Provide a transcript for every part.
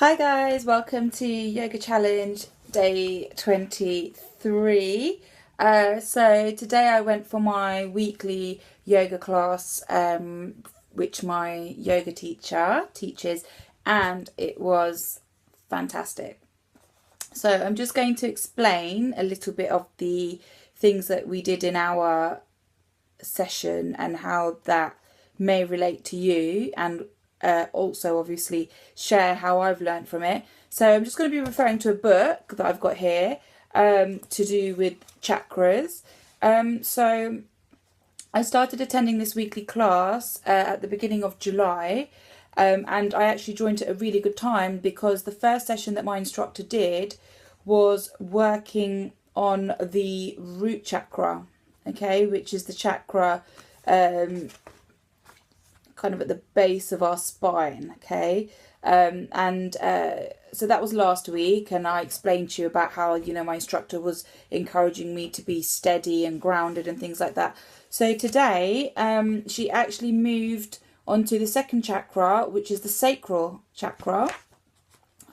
Hi guys, welcome to Yoga Challenge day 23. So today I went for my weekly yoga class, which my yoga teacher teaches, and it was fantastic. So I'm just going to explain a little bit of the things that we did in our session and how that may relate to you, and also obviously share how I've learned from it. So I'm just going to be referring to a book that I've got here to do with chakras. So I started attending this weekly class at the beginning of July, and I actually joined at a really good time because the first session that my instructor did was working on the root chakra, okay, which is the chakra kind of at the base of our spine, okay. So that was last week, and I explained to you about how, you know, my instructor was encouraging me to be steady and grounded and things like that. So today she actually moved onto the second chakra, which is the sacral chakra.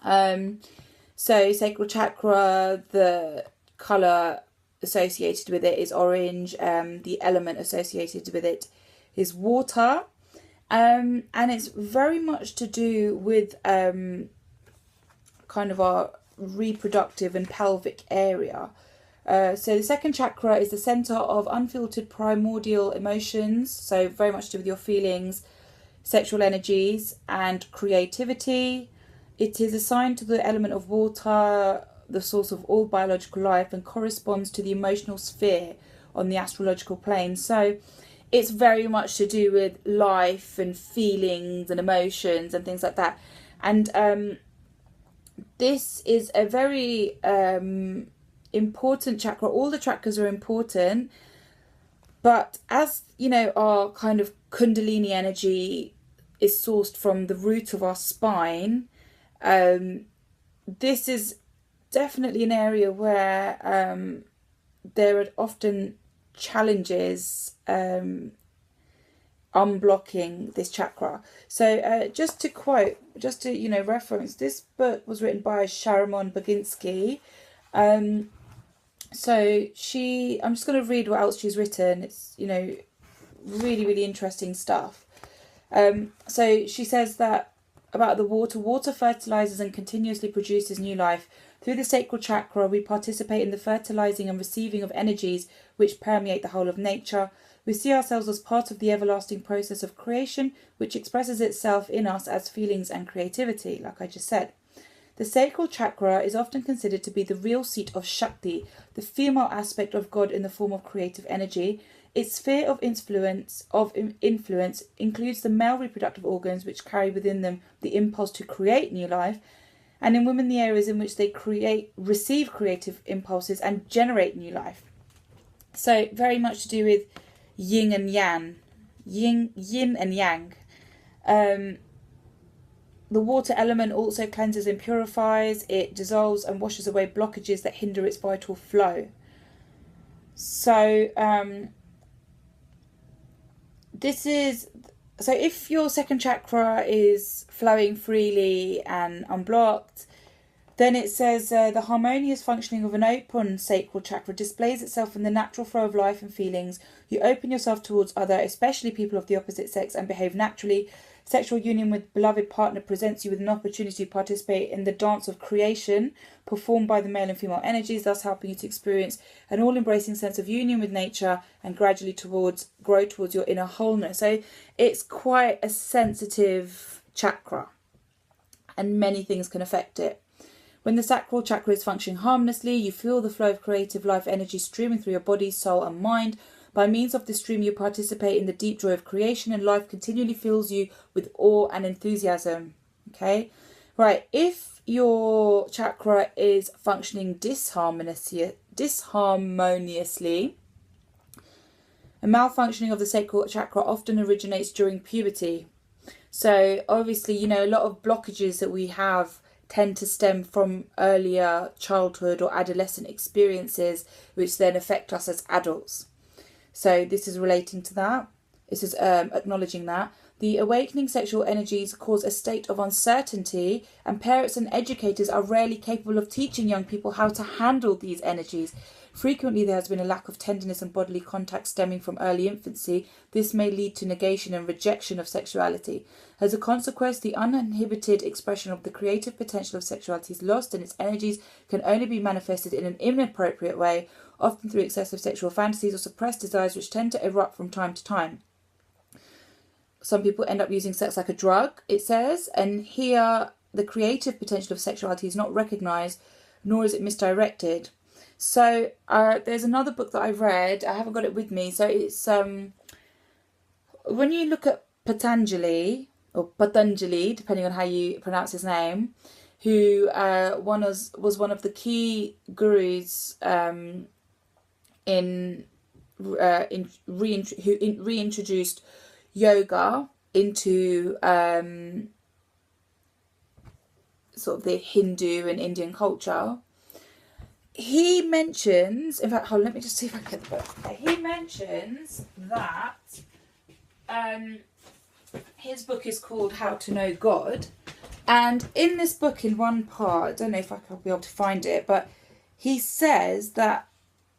So sacral chakra, the colour associated with it is orange, the element associated with it is water. And it's very much to do with kind of our reproductive and pelvic area. So the second chakra is the centre of unfiltered primordial emotions, so very much to do with your feelings, sexual energies and creativity. It is assigned to the element of water, the source of all biological life, and corresponds to the emotional sphere on the astrological plane. So it's very much to do with life and feelings and emotions and things like that. And this is a very important chakra. All the chakras are important, but as you know, our kind of kundalini energy is sourced from the root of our spine. This is definitely an area where there are often challenges unblocking this chakra. So just to reference, this book was written by Sharon Baginski. So I'm just going to read what else she's written. It's, you know, really, really interesting stuff. So she says that about the water fertilizes and continuously produces new life. Through the sacral chakra, we participate in the fertilizing and receiving of energies which permeate the whole of nature. We see ourselves as part of the everlasting process of creation, which expresses itself in us as feelings and creativity, like I just said. The sacral chakra is often considered to be the real seat of Shakti, the female aspect of God in the form of creative energy. Its sphere of influence includes the male reproductive organs, which carry within them the impulse to create new life, and in women the areas in which they receive creative impulses and generate new life. So very much to do with yin and yang, yin and yang. The water element also cleanses and purifies. It dissolves and washes away blockages that hinder its vital flow. So if your second chakra is flowing freely and unblocked, then it says the harmonious functioning of an open sacral chakra displays itself in the natural flow of life and feelings. You open yourself towards other, especially people of the opposite sex, and behave naturally. Sexual union with beloved partner presents you with an opportunity to participate in the dance of creation performed by the male and female energies, thus helping you to experience an all-embracing sense of union with nature and gradually grow towards your inner wholeness. So it's quite a sensitive chakra, and many things can affect it. When the sacral chakra is functioning harmoniously, you feel the flow of creative life energy streaming through your body, soul and mind. By means of this stream, you participate in the deep joy of creation, and life continually fills you with awe and enthusiasm. Okay? Right, if your chakra is functioning disharmoniously, a malfunctioning of the sacral chakra often originates during puberty. So obviously, you know, a lot of blockages that we have tend to stem from earlier childhood or adolescent experiences, which then affect us as adults. So this is relating to that. This is acknowledging that. The awakening sexual energies cause a state of uncertainty, and parents and educators are rarely capable of teaching young people how to handle these energies. Frequently, there has been a lack of tenderness and bodily contact stemming from early infancy. This may lead to negation and rejection of sexuality. As a consequence, the uninhibited expression of the creative potential of sexuality is lost, and its energies can only be manifested in an inappropriate way, often through excessive sexual fantasies or suppressed desires which tend to erupt from time to time. Some people end up using sex like a drug, it says, and here the creative potential of sexuality is not recognised, nor is it misdirected. So there's another book that I've read. I haven't got it with me. So it's when you look at Patanjali, or Patanjali, depending on how you pronounce his name, who was one of the key gurus who reintroduced yoga into sort of the Hindu and Indian culture. He mentions, in fact, hold on, let me just see if I can get the book. He mentions that his book is called How to Know God. And in this book, in one part, I don't know if I'll be able to find it, but he says that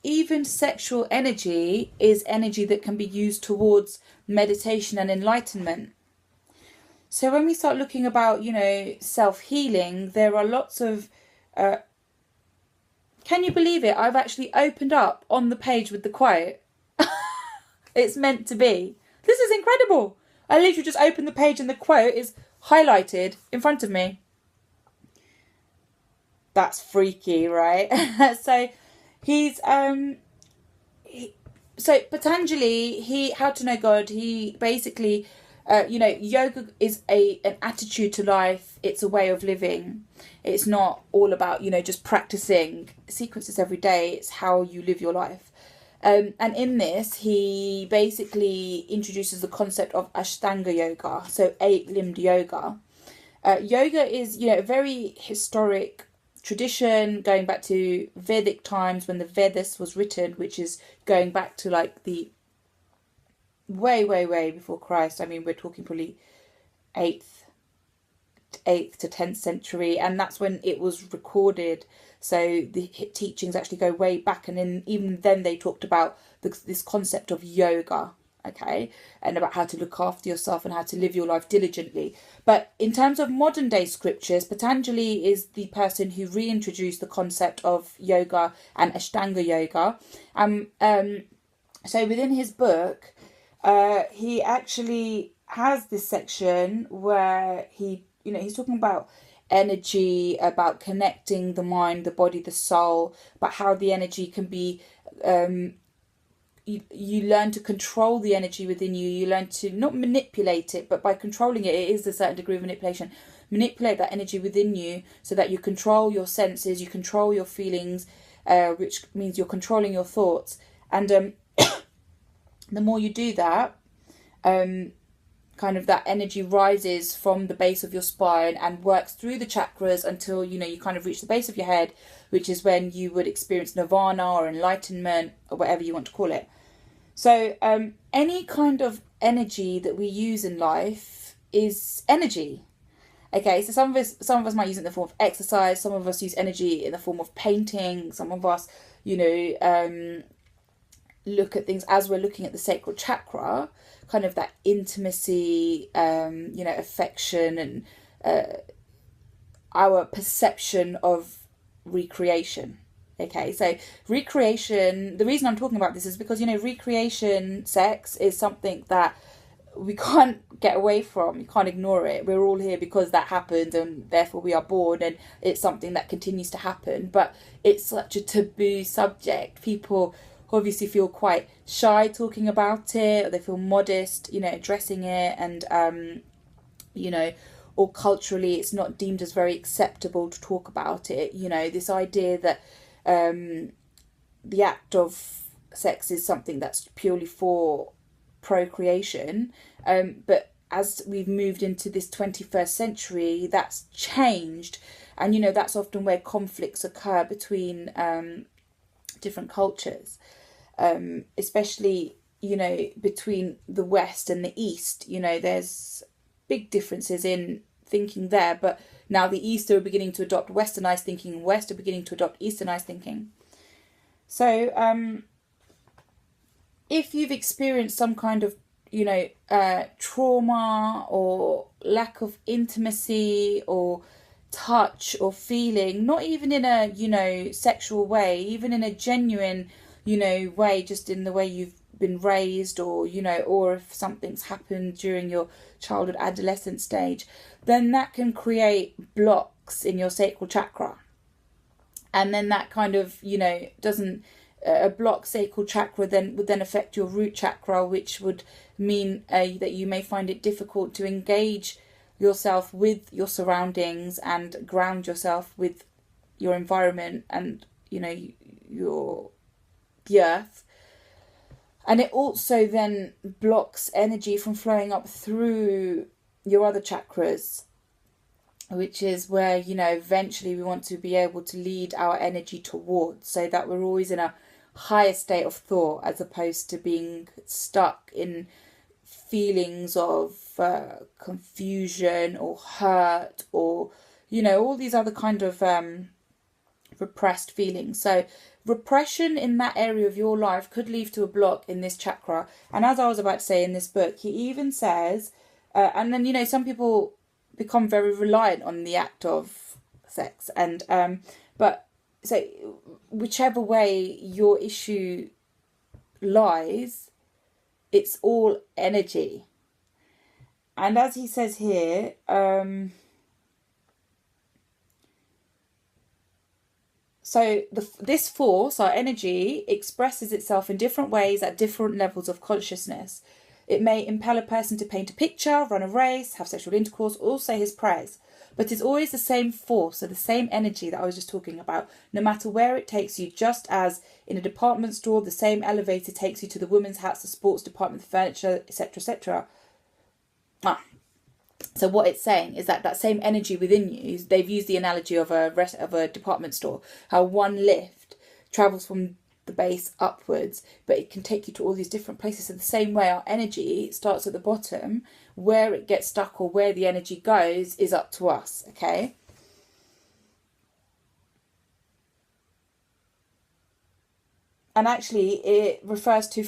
even sexual energy is energy that can be used towards meditation and enlightenment. So when we start looking about, self-healing, there are lots of... can you believe it? I've actually opened up on the page with the quote. It's meant to be. This is incredible. I literally just opened the page and the quote is highlighted in front of me. That's freaky, right? So he's so Patanjali, How to Know God, he basically yoga is an attitude to life. It's a way of living. It's not all about just practicing sequences every day. It's how you live your life. And in this, he basically introduces the concept of Ashtanga yoga, so 8-limbed yoga. Yoga is a very historic tradition going back to Vedic times when the Vedas was written, which is going back to like the way before Christ. I mean, we're talking probably 8th to 10th century, and that's when it was recorded. So the teachings actually go way back, and even then they talked about this concept of yoga, okay, and about how to look after yourself and how to live your life diligently. But in terms of modern day scriptures, Patanjali is the person who reintroduced the concept of yoga and Ashtanga yoga. So within his book, he actually has this section where he's talking about energy, about connecting the mind, the body, the soul, about how the energy can be, you learn to control the energy within you. You learn to not manipulate it, but by controlling it, it is a certain degree of manipulation. Manipulate that energy within you so that you control your senses, you control your feelings, which means you're controlling your thoughts. And the more you do that, kind of that energy rises from the base of your spine and works through the chakras until you kind of reach the base of your head, which is when you would experience nirvana or enlightenment or whatever you want to call it. So any kind of energy that we use in life is energy. Okay, so some of us might use it in the form of exercise, some of us use energy in the form of painting, some of us look at things as we're looking at the sacral chakra, kind of that intimacy, affection, and our perception of recreation. Okay, so recreation, the reason I'm talking about this is because recreation sex is something that we can't get away from. You can't ignore it. We're all here because that happened, and therefore we are born, and it's something that continues to happen. But it's such a taboo subject. People obviously feel quite shy talking about it, or they feel modest, addressing it, and or culturally it's not deemed as very acceptable to talk about it. This idea that the act of sex is something that's purely for procreation, but as we've moved into this 21st century, that's changed, and that's often where conflicts occur between different cultures, especially you know, between the West and the East. You know, there's big differences in thinking there, but now the East are beginning to adopt Westernized thinking, and West are beginning to adopt Easternized thinking. So if you've experienced some kind of, you know, trauma or lack of intimacy or touch or feeling, not even in a, you know, sexual way, even in a genuine, you know, way, just in the way you've been raised, or, you know, or if something's happened during your childhood adolescent stage, then that can create blocks in your sacral chakra. And then that kind of, you know, doesn't, a blocked sacral chakra then would then affect your root chakra, which would mean that you may find it difficult to engage yourself with your surroundings and ground yourself with your environment and, you know, the earth. And it also then blocks energy from flowing up through your other chakras, which is where, you know, eventually we want to be able to lead our energy towards, so that we're always in a higher state of thought, as opposed to being stuck in feelings of confusion or hurt, or, you know, all these other kind of repressed feelings. So repression in that area of your life could lead to a block in this chakra. And as I was about to say, in this book, he even says, and then, you know, some people become very reliant on the act of sex, and but so whichever way your issue lies, it's all energy. And as he says here, so this force, our energy, expresses itself in different ways at different levels of consciousness. It may impel a person to paint a picture, run a race, have sexual intercourse, or say his prayers. But it's always the same force, so the same energy that I was just talking about, no matter where it takes you. Just as in a department store, the same elevator takes you to the women's hats, the sports department, the furniture, etc., etc. So what it's saying is that same energy within you, they've used the analogy of a department store, how one lift travels from the base upwards, but it can take you to all these different places. In the same way, our energy starts at the bottom. Where it gets stuck or where the energy goes is up to us, okay? And actually, it refers to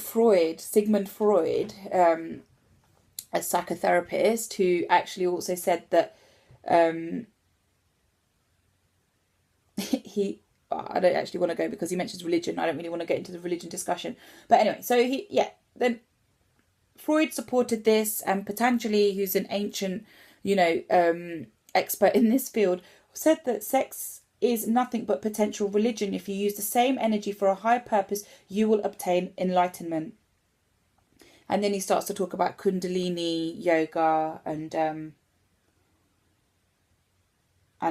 Sigmund Freud, a psychotherapist, who actually also said that I don't actually want to go, because he mentions religion. I don't really want to get into the religion discussion. But anyway, so then Freud supported this, and Patanjali, who's an ancient, you know, expert in this field, said that sex is nothing but potential religion. If you use the same energy for a higher purpose, you will obtain enlightenment. And then he starts to talk about Kundalini yoga and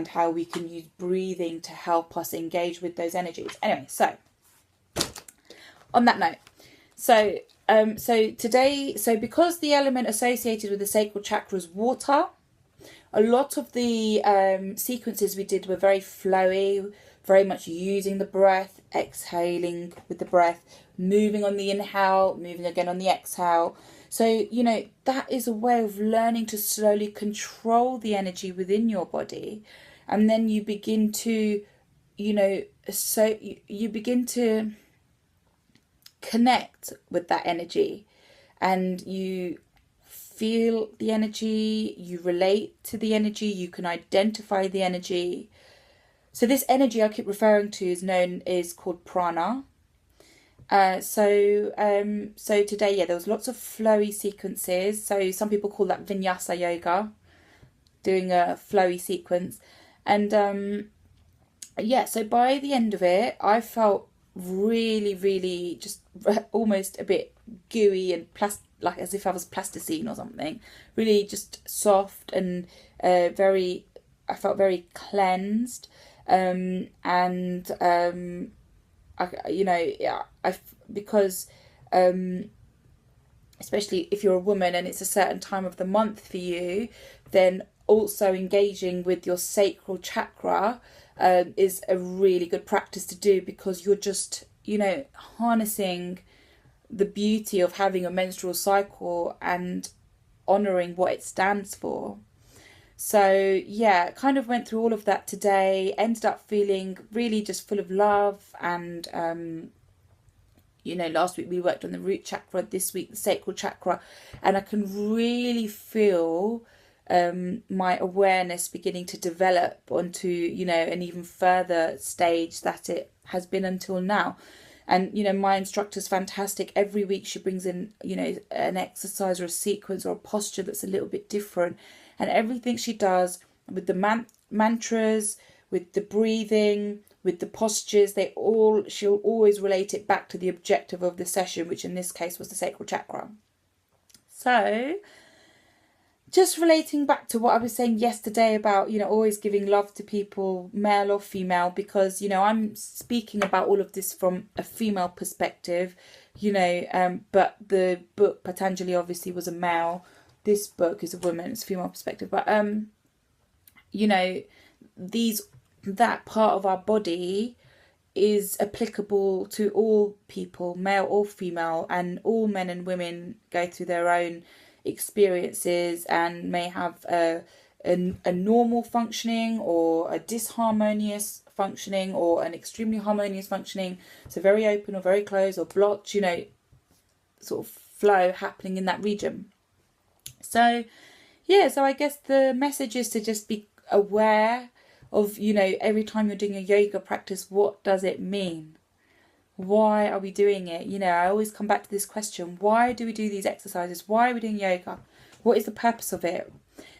how we can use breathing to help us engage with those energies. Anyway, so on that note, so today, because the element associated with the sacral chakra is water, a lot of the sequences we did were very flowy, very much using the breath, exhaling with the breath, moving on the inhale, moving again on the exhale. So, you know, that is a way of learning to slowly control the energy within your body. And then you begin to, you know, so you begin to connect with that energy, and you feel the energy, you relate to the energy, you can identify the energy. So this energy I keep referring to is called prana. So today, there was lots of flowy sequences. So some people call that vinyasa yoga, doing a flowy sequence. And so by the end of it, I felt really, really just almost a bit gooey and like as if I was plasticine or something. Really just soft and I felt very cleansed. Because especially if you're a woman and it's a certain time of the month for you, then also engaging with your sacral chakra is a really good practice to do, because you're just, you know, harnessing the beauty of having a menstrual cycle and honouring what it stands for. So yeah, kind of went through all of that today, ended up feeling really just full of love. And last week we worked on the root chakra, this week the sacral chakra, and I can really feel my awareness beginning to develop onto an even further stage that it has been until now. And my instructor's fantastic. Every week she brings in an exercise or a sequence or a posture that's a little bit different, and everything she does with the mantras, with the breathing, with the postures, she'll always relate it back to the objective of the session, which in this case was the sacral chakra. So just relating back to what I was saying yesterday about, always giving love to people, male or female, because, I'm speaking about all of this from a female perspective, but the book Patanjali obviously was a male. This book is a woman, it's a female perspective. But, that part of our body is applicable to all people, male or female, and all men and women go through their own experiences and may have a normal functioning or a disharmonious functioning or an extremely harmonious functioning, so very open or very closed or blocked, sort of flow happening in that region. So I guess the message is to just be aware of, every time you're doing a yoga practice, what does it mean? Why are we doing it? I always come back to this question. Why do we do these exercises? Why are we doing yoga? What is the purpose of it?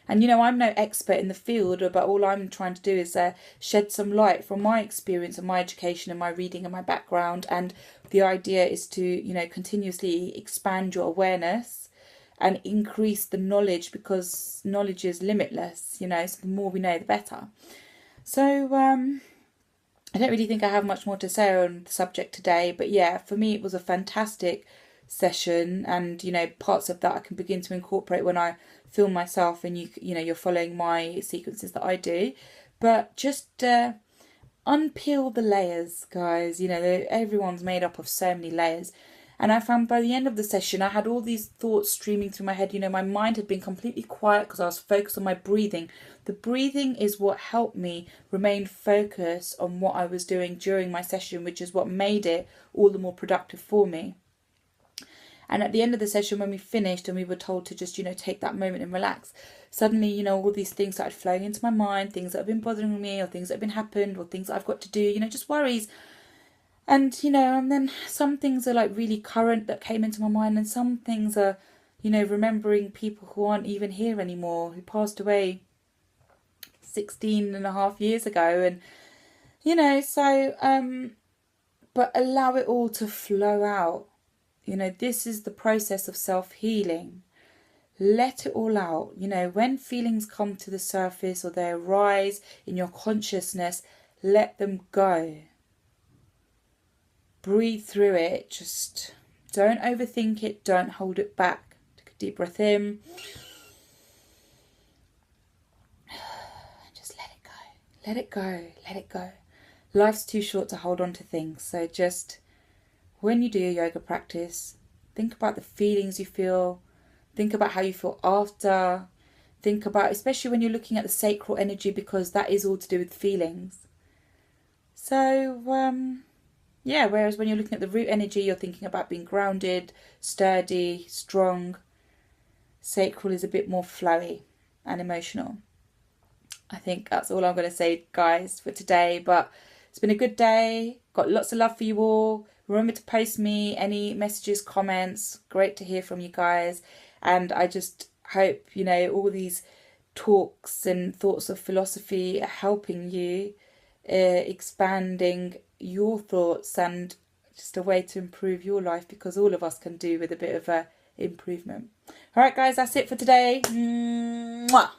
And, I'm no expert in the field, but all I'm trying to do is shed some light from my experience and my education and my reading and my background. And the idea is to, continuously expand your awareness and increase the knowledge, because knowledge is limitless, so the more we know, the better. So, I don't really think I have much more to say on the subject today, but yeah, for me it was a fantastic session, and parts of that I can begin to incorporate when I film myself and you're following my sequences that I do. But just unpeel the layers, guys. Everyone's made up of so many layers. And I found by the end of the session, I had all these thoughts streaming through my head. My mind had been completely quiet because I was focused on my breathing. The breathing is what helped me remain focused on what I was doing during my session, which is what made it all the more productive for me. And at the end of the session, when we finished and we were told to just, take that moment and relax, suddenly, all these things started flowing into my mind, things that have been bothering me or things that have been happened or things that I've got to do, just worries. And, and then some things are like really current that came into my mind, and some things are, remembering people who aren't even here anymore, who passed away 16 and a half years ago. And, but allow it all to flow out. This is the process of self-healing. Let it all out. When feelings come to the surface or they arise in your consciousness, let them go. Breathe through it. Just don't overthink it. Don't hold it back. Take a deep breath in. Just let it go. Let it go. Let it go. Life's too short to hold on to things. So just when you do your yoga practice, think about the feelings you feel. Think about how you feel after. Think about, especially when you're looking at the sacral energy, because that is all to do with feelings. So, whereas when you're looking at the root energy, you're thinking about being grounded, sturdy, strong. Sacral is a bit more flowy and emotional. I think that's all I'm going to say, guys, for today. But it's been a good day. Got lots of love for you all. Remember to post me any messages, comments. Great to hear from you guys. And I just hope, all these talks and thoughts of philosophy are helping you, expanding your thoughts and just a way to improve your life, because all of us can do with a bit of a improvement. All right, guys, that's it for today. Mwah!